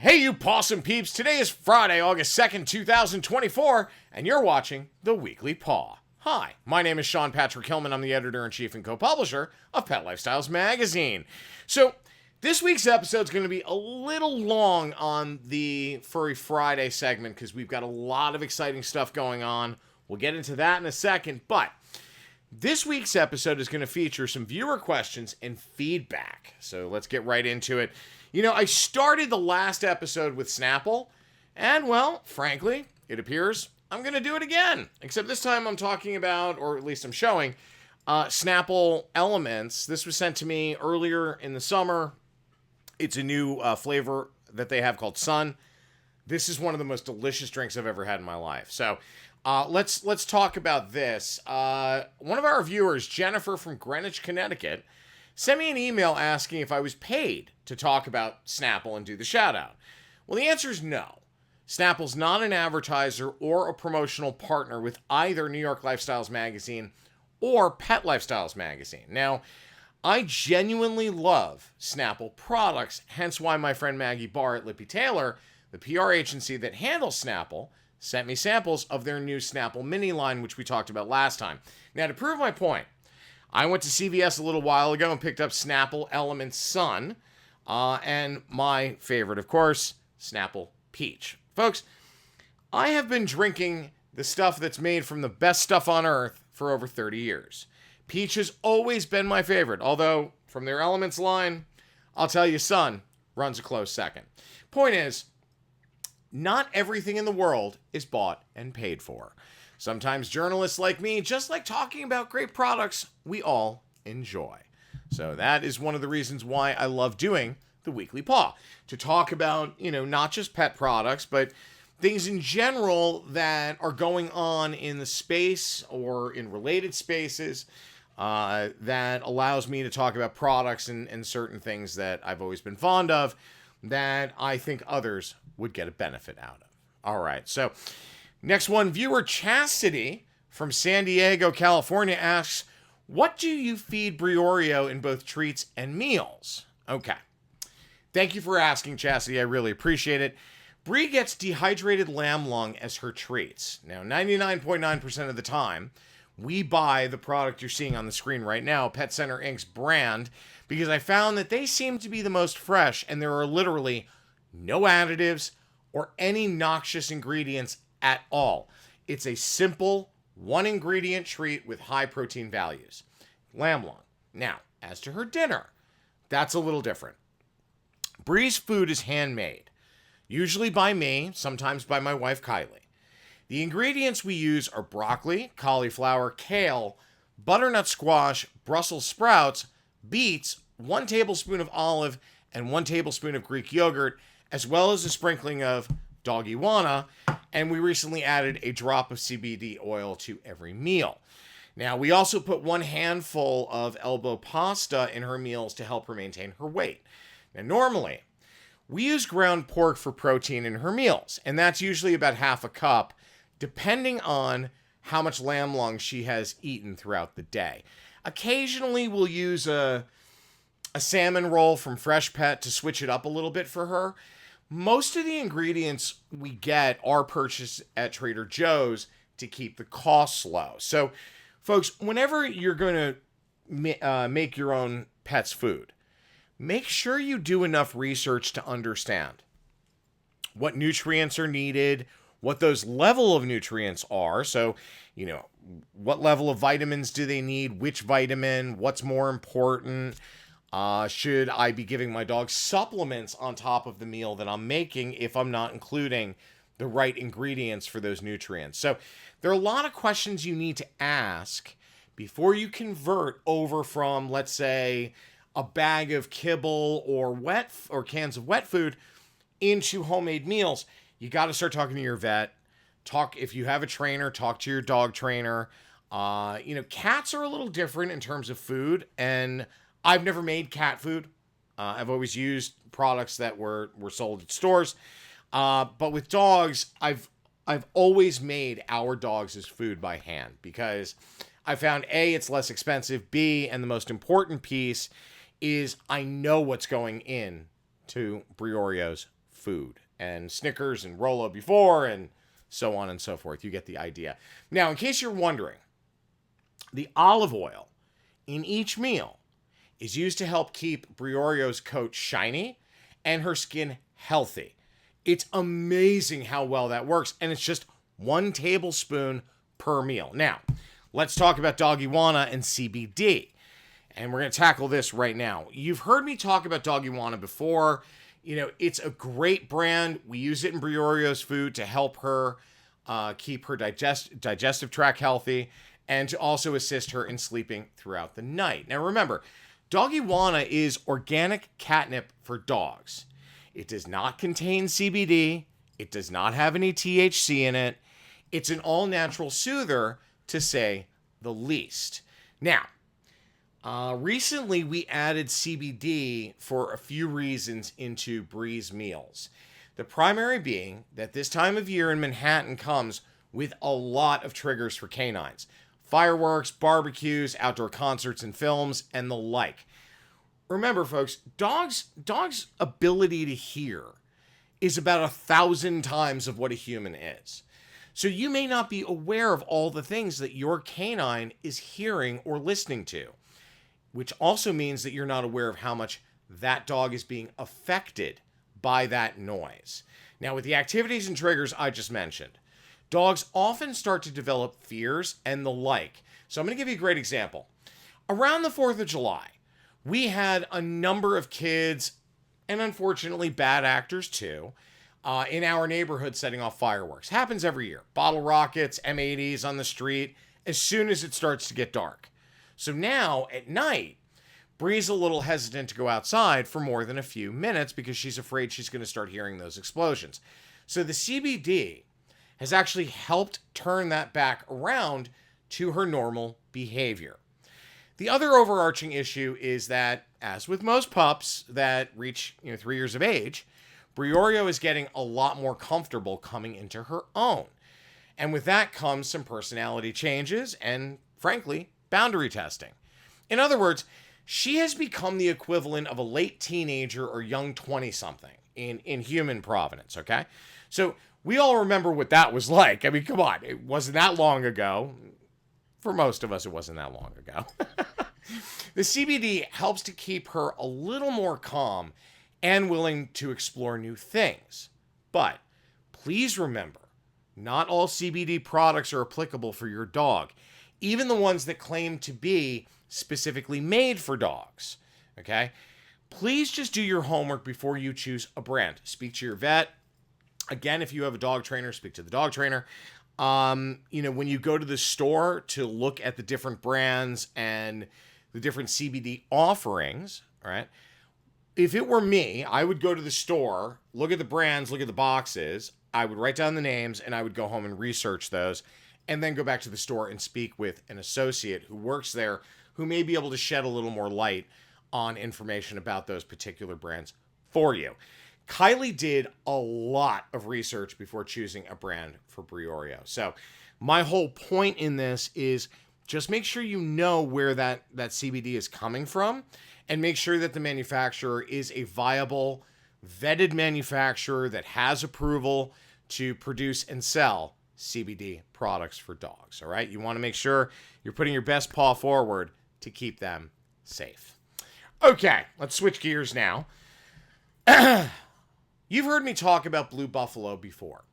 Hey, you possum peeps. Today is Friday, August 2nd, 2024, and you're watching the Weekly Paw. Hi, my name is Sean Patrick Hillman. I'm the editor-in-chief and co-publisher of Pet Lifestyles Magazine. So, this week's episode is going to be a little long on the Furry Friday segment because we've got a lot of exciting stuff going on. We'll get into that in a second, but this week's episode is going to feature some viewer questions and feedback. So let's get right into it. You know, I started the last episode with Snapple, and well, frankly, it appears I'm going to do it again. Except this time I'm talking about, or at least I'm showing, Snapple Elements. This was sent to me earlier in the summer. It's a new flavor that they have called Sun. This is one of the most delicious drinks I've ever had in my life. So let's talk about this. One of our viewers, Jennifer from Greenwich, Connecticut, sent me an email asking if I was paid to talk about Snapple and do the shout out. Well, the answer is no. Snapple's not an advertiser or a promotional partner with either New York Lifestyles Magazine or Pet Lifestyles Magazine. Now, I genuinely love Snapple products, hence why my friend Maggie Barr at Lippy Taylor, the PR agency that handles Snapple, sent me samples of their new Snapple mini line, which we talked about last time. Now, to prove my point, I went to CVS a little while ago and picked up Snapple Elements Sun, and my favorite, of course, Snapple Peach. Folks, I have been drinking the stuff that's made from the best stuff on earth for over 30 years. Peach has always been my favorite, although from their Elements line, I'll tell you, Sun runs a close second. Point is, not everything in the world is bought and paid for. Sometimes journalists like me just like talking about great products we all enjoy. So that is one of the reasons why I love doing the Weekly Paw. To talk about, not just pet products, but things in general that are going on in the space or in related spaces that allows me to talk about products and certain things that I've always been fond of that I think others would get a benefit out of. All right, so next one, viewer Chastity from San Diego, California asks, what do you feed Brioreo in both treats and meals? Okay. Thank you for asking, Chastity. I really appreciate it. Bri gets dehydrated lamb lung as her treats. Now, 99.9% of the time, we buy the product you're seeing on the screen right now, Pet Center Inc.'s brand, because I found that they seem to be the most fresh, and there are literally no additives or any noxious ingredients at all. It's a simple, one-ingredient treat with high protein values. Lamb lung. Now, as to her dinner, that's a little different. Bri's food is handmade, usually by me, sometimes by my wife, Kylie. The ingredients we use are broccoli, cauliflower, kale, butternut squash, Brussels sprouts, beets, 1 tablespoon of olive, and 1 tablespoon of Greek yogurt, as well as a sprinkling of Doggijuana, and we recently added a drop of CBD oil to every meal. Now, we also put 1 handful of elbow pasta in her meals to help her maintain her weight. Now, normally, we use ground pork for protein in her meals, and that's usually about half a cup, depending on how much lamb lung she has eaten throughout the day. Occasionally, we'll use a salmon roll from Freshpet to switch it up a little bit for her. Most of the ingredients we get are purchased at Trader Joe's to keep the costs low. So, folks, whenever you're going to make your own pet's food, make sure you do enough research to understand what nutrients are needed, what those level of nutrients are. So, what level of vitamins do they need, which vitamin, what's more important. Should I be giving my dog supplements on top of the meal that I'm making if I'm not including the right ingredients for those nutrients? So there are a lot of questions you need to ask before you convert over from, let's say, a bag of kibble or cans of wet food into homemade meals. You got to start talking to your vet. If you have a trainer, talk to your dog trainer. Cats are a little different in terms of food, and I've never made cat food. I've always used products that were sold at stores. But with dogs, I've always made our dogs' food by hand because I found A, it's less expensive, B, and the most important piece is I know what's going in to Brioreo's food, and Snickers and Rolo before, and so on and so forth. You get the idea. Now, in case you're wondering, the olive oil in each meal is used to help keep Brioreo's coat shiny and her skin healthy. It's amazing how well that works, and it's just 1 tablespoon per meal. Now, let's talk about Doggijuana and CBD, and we're going to tackle this right now. You've heard me talk about Doggijuana before. You know, it's a great brand. We use it in Brioreo's food to help her keep her digestive tract healthy and to also assist her in sleeping throughout the night. Now, remember, Doggijuana is organic catnip for dogs. It does not contain CBD. It does not have any THC in it. It's an all-natural soother, to say the least. Now, recently we added CBD for a few reasons into Bree's meals. The primary being that this time of year in Manhattan comes with a lot of triggers for canines. Fireworks, barbecues, outdoor concerts and films, and the like. Remember, folks, dogs' ability to hear is about 1,000 times of what a human is. So you may not be aware of all the things that your canine is hearing or listening to, which also means that you're not aware of how much that dog is being affected by that noise. Now, with the activities and triggers I just mentioned, dogs often start to develop fears and the like. So I'm going to give you a great example. Around the 4th of July, we had a number of kids, and unfortunately bad actors too, in our neighborhood setting off fireworks. Happens every year. Bottle rockets, M80s on the street, as soon as it starts to get dark. So now, at night, Bree's a little hesitant to go outside for more than a few minutes because she's afraid she's going to start hearing those explosions. So the CBD has actually helped turn that back around to her normal behavior. The other overarching issue is that, as with most pups that reach 3 years of age, Brioreo is getting a lot more comfortable coming into her own. And with that comes some personality changes and, frankly, boundary testing. In other words, she has become the equivalent of a late teenager or young 20-something in human provenance, okay? So we all remember what that was like. I mean, come on, it wasn't that long ago. For most of us, it wasn't that long ago. The CBD helps to keep her a little more calm and willing to explore new things. But please remember, not all CBD products are applicable for your dog, even the ones that claim to be specifically made for dogs. Okay? Please just do your homework before you choose a brand. Speak to your vet. Again, if you have a dog trainer, speak to the dog trainer. When you go to the store to look at the different brands and the different CBD offerings, all right? If it were me, I would go to the store, look at the brands, look at the boxes. I would write down the names, and I would go home and research those, and then go back to the store and speak with an associate who works there who may be able to shed a little more light on information about those particular brands for you. Kylie did a lot of research before choosing a brand for Brioreo. So my whole point in this is just make sure you know where that CBD is coming from, and make sure that the manufacturer is a viable, vetted manufacturer that has approval to produce and sell CBD products for dogs, all right? You want to make sure you're putting your best paw forward to keep them safe. Okay, let's switch gears now. You've heard me talk about Blue Buffalo before.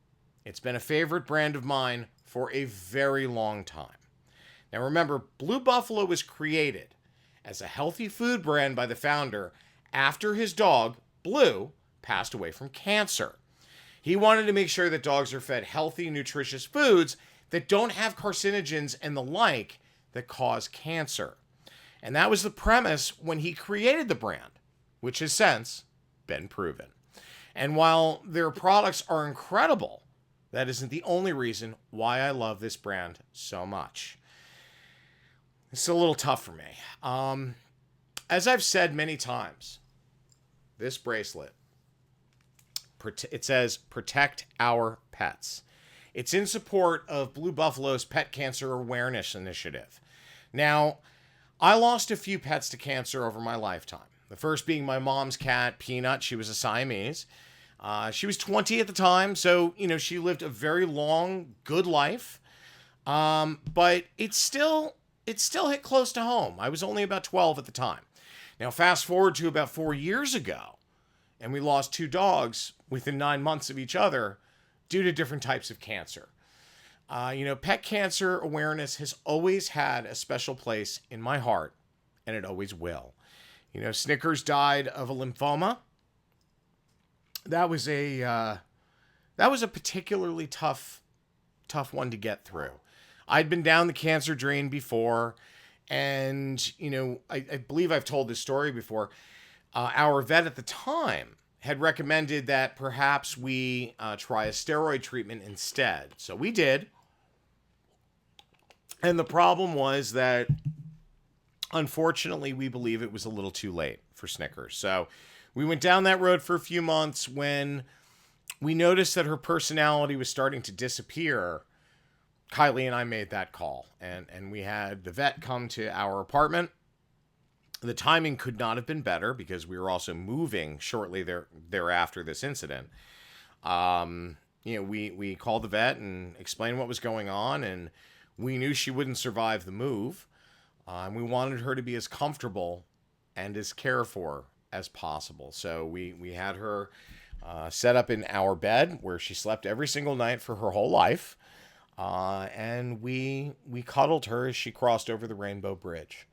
It's been a favorite brand of mine for a very long time. Now remember, Blue Buffalo was created as a healthy food brand by the founder after his dog, Blue, passed away from cancer. He wanted to make sure that dogs are fed healthy, nutritious foods that don't have carcinogens and the like that cause cancer. And that was the premise when he created the brand, which has since been proven. And while their products are incredible, that isn't the only reason why I love this brand so much. It's a little tough for me. As I've said many times, this bracelet, it says, "Protect Our Pets." It's in support of Blue Buffalo's Pet Cancer Awareness Initiative. Now, I lost a few pets to cancer over my lifetime. The first being my mom's cat, Peanut. She was a Siamese. She was 20 at the time, so, she lived a very long, good life. But it still hit close to home. I was only about 12 at the time. Now, fast forward to about 4 years ago, and we lost 2 dogs within 9 months of each other due to different types of cancer. Pet cancer awareness has always had a special place in my heart, and it always will. Snickers died of a lymphoma. That was a particularly tough one to get through. I'd been down the cancer drain before, and, I believe I've told this story before. Our vet at the time had recommended that perhaps we try a steroid treatment instead. So we did. And the problem was that, unfortunately, we believe it was a little too late for Snickers. So we went down that road for a few months. When we noticed that her personality was starting to disappear, Kylie and I made that call. And we had the vet come to our apartment. The timing could not have been better because we were also moving shortly thereafter this incident. We called the vet and explained what was going on, and we knew she wouldn't survive the move. And we wanted her to be as comfortable and as cared for as possible. So we had her set up in our bed where she slept every single night for her whole life. And we cuddled her as she crossed over the Rainbow Bridge.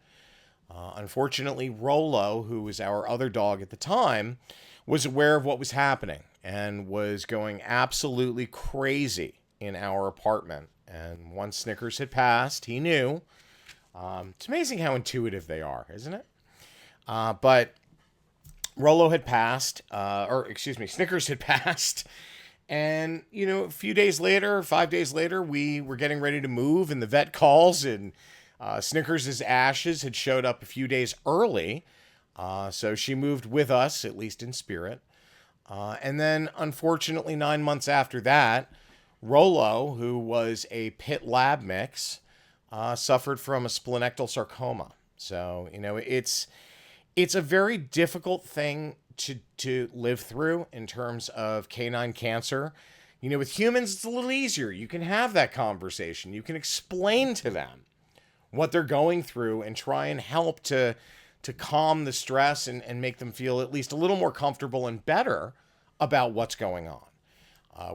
Unfortunately, Rollo, who was our other dog at the time, was aware of what was happening and was going absolutely crazy in our apartment. And once Snickers had passed, he knew. It's amazing how intuitive they are, isn't it? But Rollo had passed, Snickers had passed. And, a few days later, 5 days later, we were getting ready to move, and the vet calls, and Snickers' ashes had showed up a few days early. So she moved with us, at least in spirit. And then, unfortunately, 9 months after that, Rollo, who was a pit lab mix, suffered from a splenectal sarcoma. So, it's a very difficult thing to live through in terms of canine cancer. With humans, it's a little easier. You can have that conversation. You can explain to them what they're going through and try and help to calm the stress and make them feel at least a little more comfortable and better about what's going on.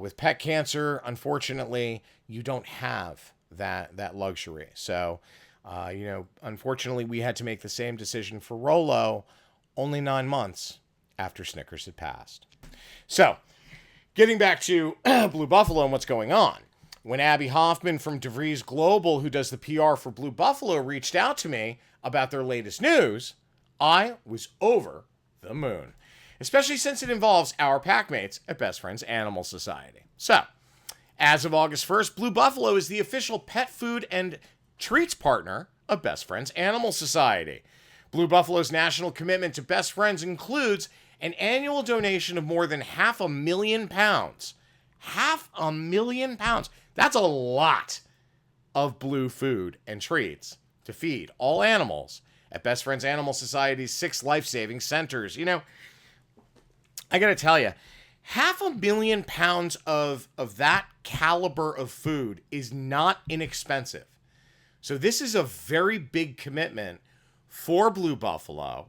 With pet cancer, unfortunately, you don't have that luxury. So, unfortunately, we had to make the same decision for Rollo only 9 months after Snickers had passed. So, getting back to Blue Buffalo and what's going on. When Abby Hoffman from DeVries Global, who does the PR for Blue Buffalo, reached out to me about their latest news, I was over the moon. Especially since it involves our packmates at Best Friends Animal Society. So, as of August 1st, Blue Buffalo is the official pet food and treats partner of Best Friends Animal Society. Blue Buffalo's national commitment to Best Friends includes an annual donation of more than £500,000. £500,000. That's a lot of blue food and treats to feed all animals at Best Friends Animal Society's 6 life-saving centers. I gotta tell you, £500,000 of that caliber of food is not inexpensive. So this is a very big commitment for Blue Buffalo,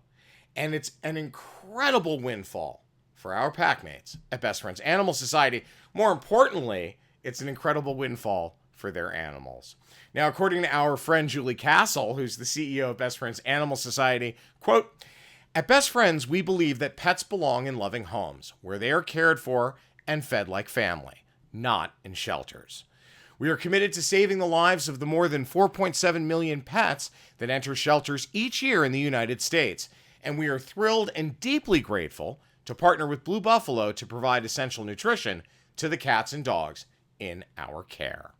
and it's an incredible windfall for our packmates at Best Friends Animal Society. More importantly, it's an incredible windfall for their animals. Now, according to our friend Julie Castle, who's the CEO of Best Friends Animal Society, quote, "At Best Friends, we believe that pets belong in loving homes, where they are cared for and fed like family, not in shelters. We are committed to saving the lives of the more than 4.7 million pets that enter shelters each year in the United States, and we are thrilled and deeply grateful to partner with Blue Buffalo to provide essential nutrition to the cats and dogs in our care.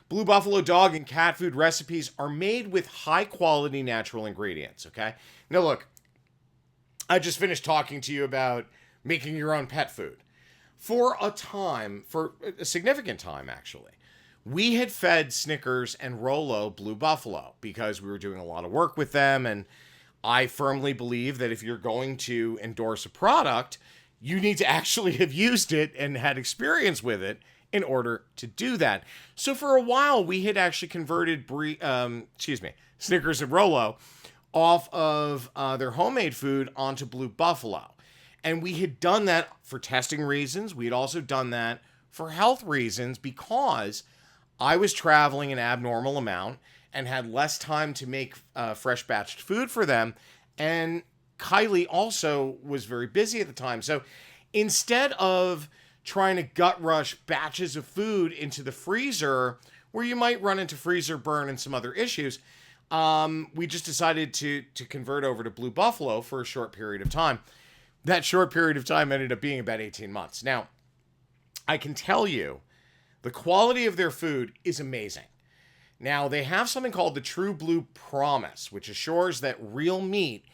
Blue Buffalo dog and cat food recipes are made with high-quality natural ingredients, okay? Now, look, I just finished talking to you about making your own pet food. For a significant time, actually, we had fed Snickers and Rollo Blue Buffalo because we were doing a lot of work with them, and I firmly believe that if you're going to endorse a product, you need to actually have used it and had experience with it in order to do that. So for a while, we had actually converted Snickers and Rolo off of their homemade food onto Blue Buffalo. And we had done that for testing reasons. We had also done that for health reasons because I was traveling an abnormal amount and had less time to make fresh batched food for them. And Kylie also was very busy at the time. So instead of trying to gut rush batches of food into the freezer where you might run into freezer burn and some other issues, we just decided to convert over to Blue Buffalo for a short period of time. That short period of time ended up being about 18 months. Now, I can tell you the quality of their food is amazing. Now, they have something called the True Blue Promise, which assures that real meat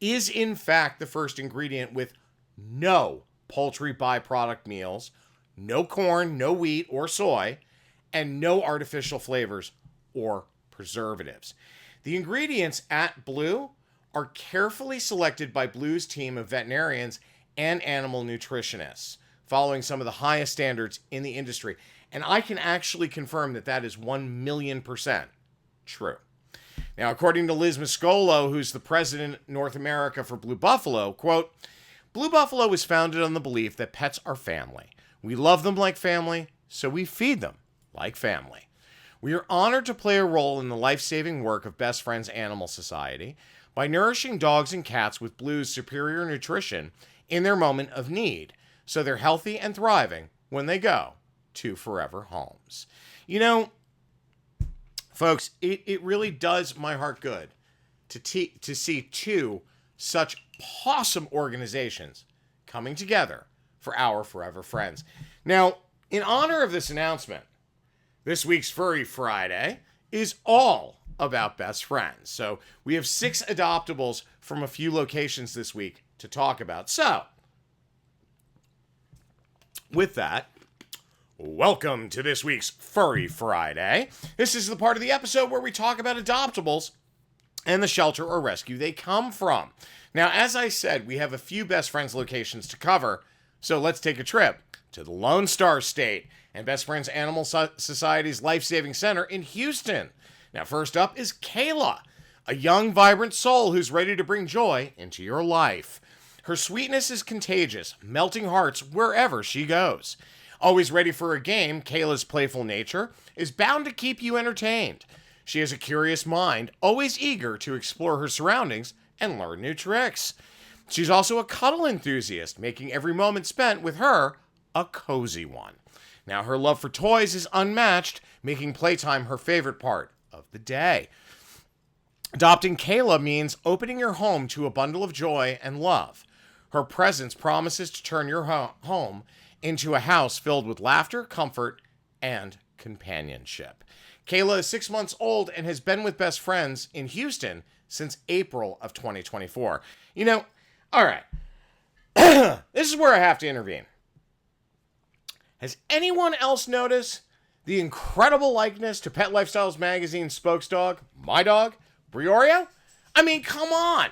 is in fact the first ingredient with no poultry byproduct meals, no corn, no wheat or soy, and no artificial flavors or preservatives. The ingredients at Blue are carefully selected by Blue's team of veterinarians and animal nutritionists, following some of the highest standards in the industry. And I can actually confirm that that is 1,000,000% true. Now, according to Liz Mascolo, who's the president North America for Blue Buffalo, quote, Blue Buffalo is founded on the belief that pets are family. We love them like family, so we feed them like family. We are honored to play a role in the life-saving work of Best Friends Animal Society by nourishing dogs and cats with Blue's superior nutrition in their moment of need, so they're healthy and thriving when they go to forever homes. You know, folks, it really does my heart good to see two such awesome organizations coming together for our forever friends. Now, in honor of this announcement, this week's Furry Friday is all about best friends. So we have 6 adoptables from a few locations this week to talk about. So, with that, welcome to this week's Furry Friday. This is the part of the episode where we talk about adoptables and the shelter or rescue they come from. Now, as I said, we have a few best friends locations to cover, so let's take a trip to the Lone Star State and Best Friends Animal Society's Life Saving Center in Houston. Now, first up is Kayla, a young, vibrant soul who's ready to bring joy into your life. Her sweetness is contagious, melting hearts wherever she goes. Always ready for a game, Kayla's playful nature is bound to keep you entertained. She has a curious mind, always eager to explore her surroundings and learn new tricks. She's also a cuddle enthusiast, making every moment spent with her a cozy one. Now, her love for toys is unmatched, making playtime her favorite part of the day. Adopting Kayla means opening your home to a bundle of joy and love. Her presence promises to turn your home into a house filled with laughter, comfort, and companionship. Kayla is 6 months old and has been with Best Friends in Houston since April of 2024. You know, all right, this is where I have to intervene. Has anyone else noticed the incredible likeness to Pet Lifestyles Magazine's spokesdog, my dog, Brioreo? I mean, come on.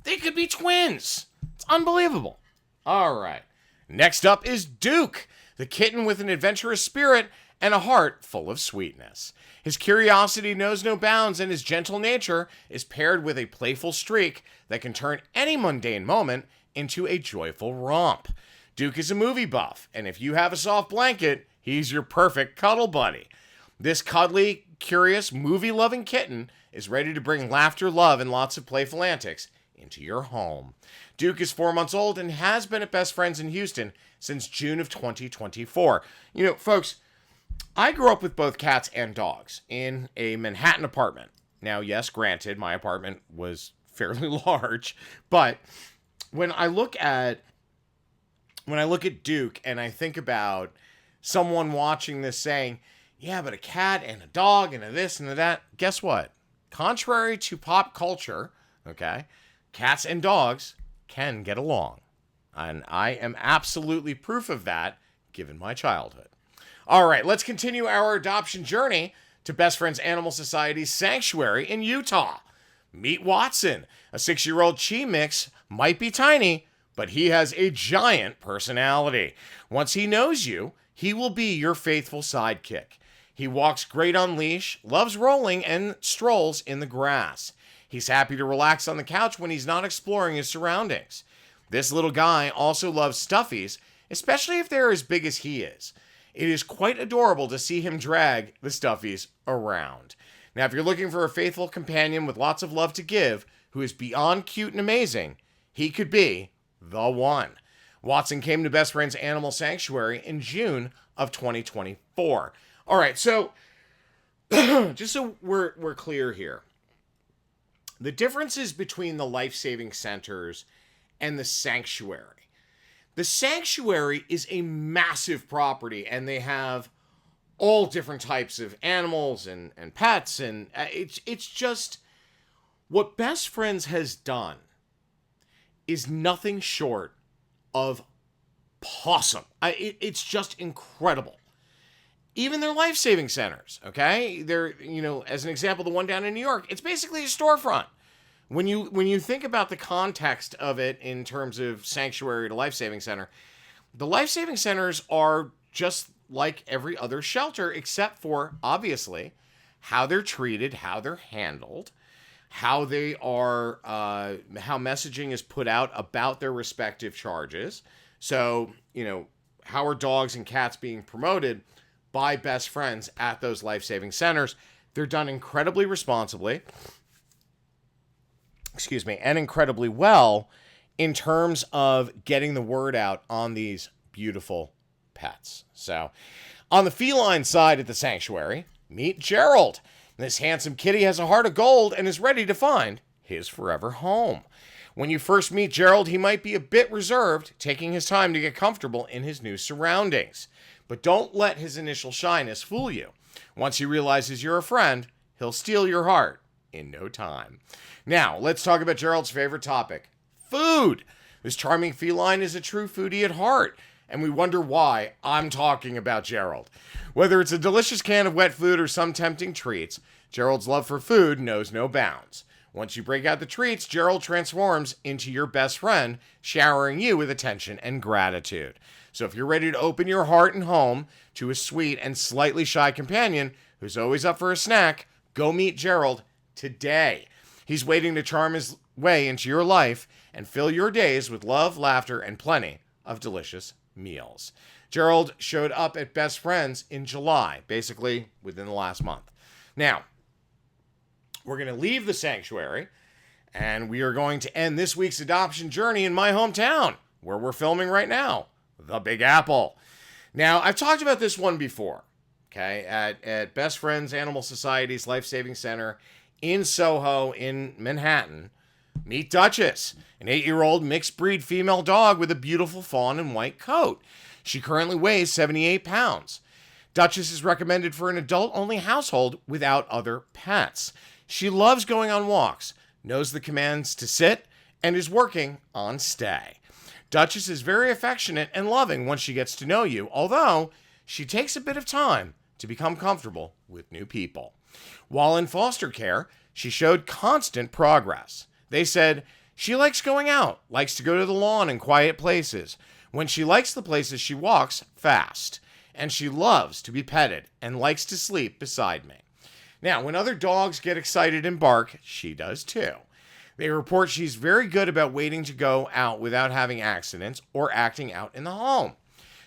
They could be twins. It's unbelievable. All right. Next up is Duke, the kitten with an adventurous spirit and a heart full of sweetness. His curiosity knows no bounds, and his gentle nature is paired with a playful streak that can turn any mundane moment into a joyful romp. Duke is a movie buff, and if you have a soft blanket, he's your perfect cuddle buddy. This cuddly, curious, movie-loving kitten is ready to bring laughter, love, and lots of playful antics into your home. Duke is 4 months old and has been at Best Friends in Houston since June of 2024. You know, folks, I grew up with both cats and dogs in a Manhattan apartment. Now, yes, granted, my apartment was fairly large, but when I look at Duke and I think about someone watching this saying, yeah, but a cat and a dog and a this and a that, guess what? Contrary to pop culture, okay, cats and dogs can get along. And I am absolutely proof of that, given my childhood. All right, let's continue our adoption journey to Best Friends Animal Society's sanctuary in Utah. Meet Watson, a 6-year-old Chi mix, might be tiny, but he has a giant personality. Once he knows you, he will be your faithful sidekick. He walks great on leash, loves rolling, and strolls in the grass. He's happy to relax on the couch when he's not exploring his surroundings. This little guy also loves stuffies, especially if they're as big as he is. It is quite adorable to see him drag the stuffies around. Now, if you're looking for a faithful companion with lots of love to give, who is beyond cute and amazing, he could be the one. Watson came to Best Friends Animal Sanctuary in June of 2024. All right, so just so we're clear here, the differences between the life-saving centers and the sanctuary. The sanctuary is a massive property, and they have all different types of animals and pets, and it's just what Best Friends has done is nothing short of awesome. It's just incredible. Even their life-saving centers, okay? They're, as an example, the one down in New York, it's basically a storefront. When you think about the context of it in terms of sanctuary to life-saving center, the life-saving centers are just like every other shelter, except for, obviously, how they're treated, how they're handled, how they are, how messaging is put out about their respective charges. So, how are dogs and cats being promoted by Best Friends at those life-saving centers? They're done incredibly responsibly, and incredibly well in terms of getting the word out on these beautiful pets. So, on the feline side at the sanctuary, meet Gerald. This handsome kitty has a heart of gold and is ready to find his forever home. When you first meet Gerald, he might be a bit reserved, taking his time to get comfortable in his new surroundings. But don't let his initial shyness fool you. Once he realizes you're a friend, he'll steal your heart in no time. Now, let's talk about Gerald's favorite topic, food. This charming feline is a true foodie at heart, and we wonder why I'm talking about Gerald. Whether it's a delicious can of wet food or some tempting treats, Gerald's love for food knows no bounds. Once you break out the treats, Gerald transforms into your best friend, showering you with attention and gratitude. So if you're ready to open your heart and home to a sweet and slightly shy companion who's always up for a snack, go meet Gerald today. He's waiting to charm his way into your life and fill your days with love, laughter, and plenty of delicious meals. Gerald showed up at Best Friends in July, basically within the last month. Now, we're going to leave the sanctuary, and we are going to end this week's adoption journey in my hometown, where we're filming right now, the Big Apple. Now, I've talked about this one before, okay, at Best Friends Animal Society's Life Saving Center in Soho in Manhattan. Meet Duchess, an 8-year-old mixed breed female dog with a beautiful fawn and white coat. She currently weighs 78 pounds. Duchess is recommended for an adult-only household without other pets. She loves going on walks, knows the commands to sit, and is working on stay. Duchess is very affectionate and loving once she gets to know you, although she takes a bit of time to become comfortable with new people. While in foster care, she showed constant progress. They said, she likes going out, likes to go to the lawn and quiet places. When she likes the places, she walks fast. And she loves to be petted and likes to sleep beside me. Now, when other dogs get excited and bark, she does too. They report she's very good about waiting to go out without having accidents or acting out in the home.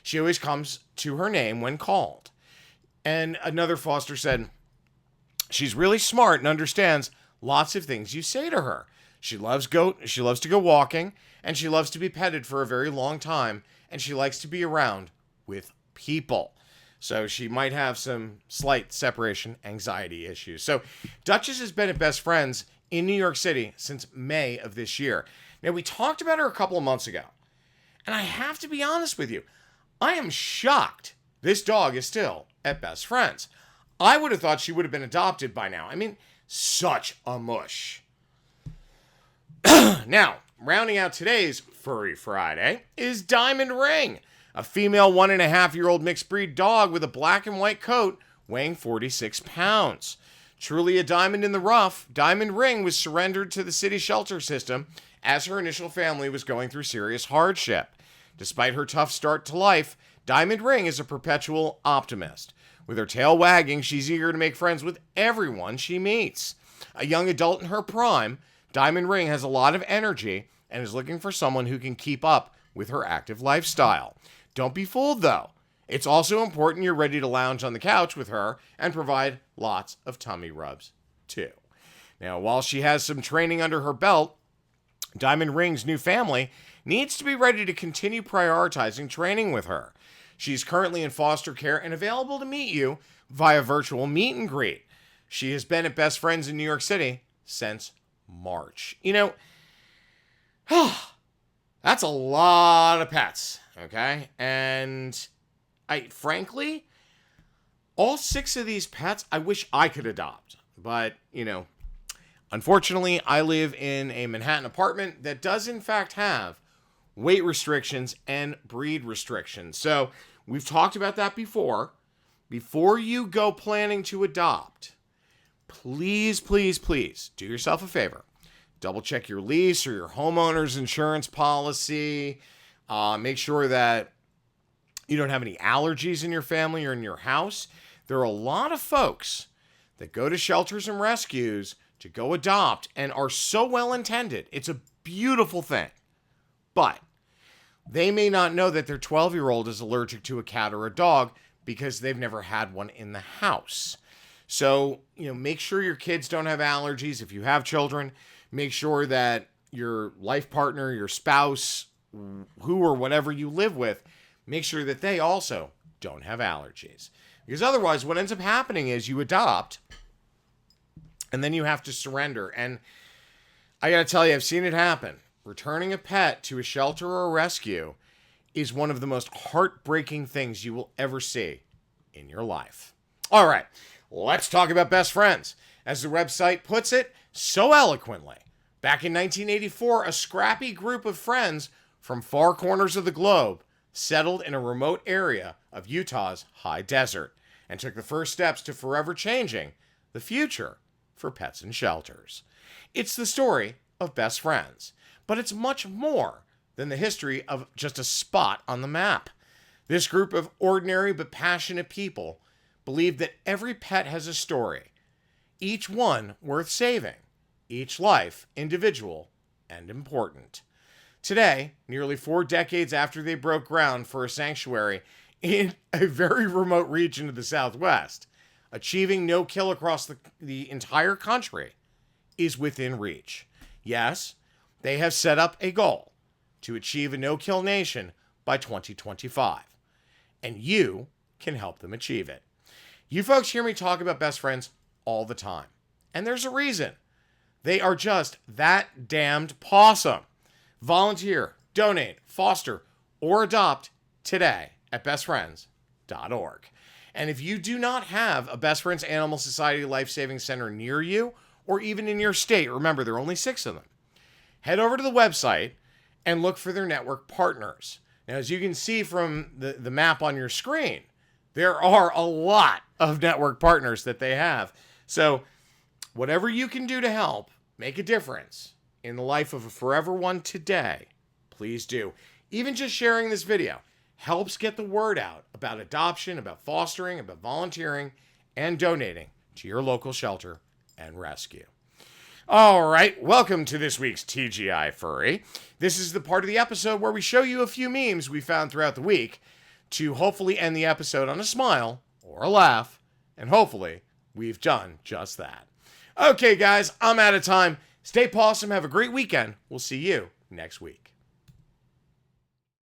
She always comes to her name when called. And another foster said, she's really smart and understands lots of things you say to her. She loves to go walking, and she loves to be petted for a very long time, and she likes to be around with people. So she might have some slight separation anxiety issues. So Duchess has been at Best Friends in New York City since May of this year. Now, we talked about her a couple of months ago, and I have to be honest with you. I am shocked this dog is still at Best Friends. I would have thought she would have been adopted by now. I mean, such a mush. Now, rounding out today's Furry Friday is Diamond Ring, a female 1.5-year-old mixed breed dog with a black and white coat weighing 46 pounds. Truly a diamond in the rough, Diamond Ring was surrendered to the city shelter system as her initial family was going through serious hardship. Despite her tough start to life, Diamond Ring is a perpetual optimist. With her tail wagging, she's eager to make friends with everyone she meets. A young adult in her prime, Diamond Ring has a lot of energy and is looking for someone who can keep up with her active lifestyle. Don't be fooled, though. It's also important you're ready to lounge on the couch with her and provide lots of tummy rubs, too. Now, while she has some training under her belt, Diamond Ring's new family needs to be ready to continue prioritizing training with her. She's currently in foster care and available to meet you via virtual meet and greet. She has been at Best Friends in New York City since March. You know, that's a lot of pets, okay? And frankly, all 6 of these pets, I wish I could adopt. But, unfortunately, I live in a Manhattan apartment that does, in fact, have weight restrictions and breed restrictions. So we've talked about that before. Before you go planning to adopt, please, please, please do yourself a favor. Double check your lease or your homeowner's insurance policy. Make sure that you don't have any allergies in your family or in your house. There are a lot of folks that go to shelters and rescues to go adopt and are so well intended. It's a beautiful thing. But they may not know that their 12-year-old is allergic to a cat or a dog because they've never had one in the house. So, make sure your kids don't have allergies. If you have children, make sure that your life partner, your spouse, who or whatever you live with, make sure that they also don't have allergies. Because otherwise, what ends up happening is you adopt, and then you have to surrender. And I got to tell you, I've seen it happen. Returning a pet to a shelter or a rescue is one of the most heartbreaking things you will ever see in your life. All right, let's talk about Best Friends. As the website puts it so eloquently, back in 1984, a scrappy group of friends from far corners of the globe settled in a remote area of Utah's high desert and took the first steps to forever changing the future for pets and shelters. It's the story of Best Friends, but it's much more than the history of just a spot on the map. This group of ordinary but passionate people believe that every pet has a story, each one worth saving, each life individual and important. Today, nearly 4 decades after they broke ground for a sanctuary in a very remote region of the Southwest, achieving no kill across the entire country is within reach. Yes, they have set up a goal to achieve a no-kill nation by 2025, and you can help them achieve it. You folks hear me talk about Best Friends all the time, and there's a reason. They are just that damned pawsome. Volunteer, donate, foster, or adopt today at bestfriends.org. And if you do not have a Best Friends Animal Society Life-Saving Center near you, or even in your state, remember there are only 6 of them, head over to the website and look for their network partners. Now, as you can see from the map on your screen, there are a lot of network partners that they have. So whatever you can do to help make a difference in the life of a forever one today, please do. Even just sharing this video helps get the word out about adoption, about fostering, about volunteering, and donating to your local shelter and rescue. All right, welcome to this week's TGIFurry. This is the part of the episode where we show you a few memes we found throughout the week to hopefully end the episode on a smile or a laugh, and hopefully we've done just that. Okay, guys, I'm out of time. Stay pawsome. Have a great weekend. We'll see you next week.